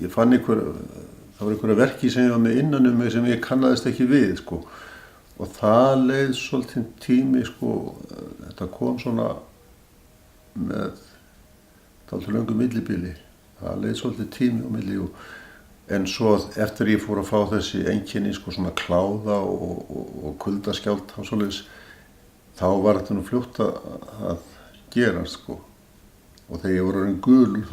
ég fann það var einhverja verki sem ég var með innan mig sem ég kannaðist ekki við, sko. Og það leið svolítið tími, sko, þetta kom svona með dálítið löngu millibili. Það leið svolítið tími á milli en svo eftir ég fór að fá þessi einkenni, sko, svona kláða og kuldaskjálft og svoleiðis, þá var þetta nú fljótt að gerast, sko. Og þegar ég var orðinn gulur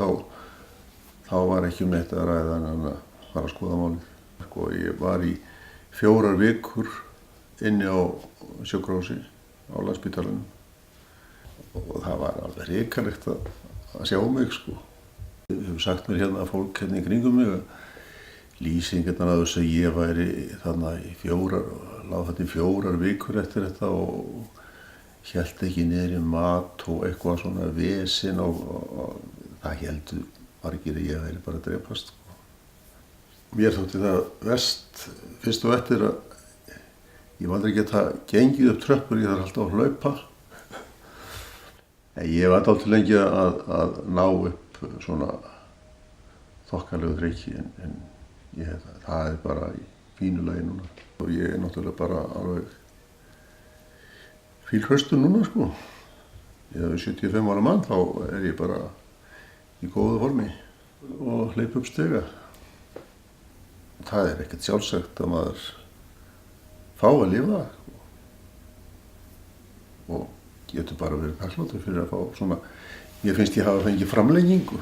þá var ekki neitt að ræða en að fara að skoða málið. Sko, ég var í 4 vikur inni á sjúkrahúsi á Landspítalanum og það var alveg hrikalegt að sjá mig, sko. Ég hef sagt mér hérna að fólk hérna í kringum mig að lýsingarnar að þess að ég væri þarna láð þetta í 4 vikur eftir þetta og hélt ekki niður í mat og eitthvað svona vesinn og það héldu margir að ég væri bara að drepast, sko. Mér þótti það verst fyrst og eftir að ég var aldrei geta gengið upp tröppur, ég þarf alltaf að hlaupa. En ég var dálítið lengi að ná upp svona þokkalegu drykki en það er bara í fínu lagi núna. Og ég er náttúrulega bara alveg fílhraustur núna, sko. Ég er 75 ára mann, þá er ég bara í góðu formi og hleyp upp stiga. Það er ekkert sjálfsagt að maður fá að lifa og getur bara verið þakklátur fyrir að fá svona, mér finnst ég hafa fengið framlengingu.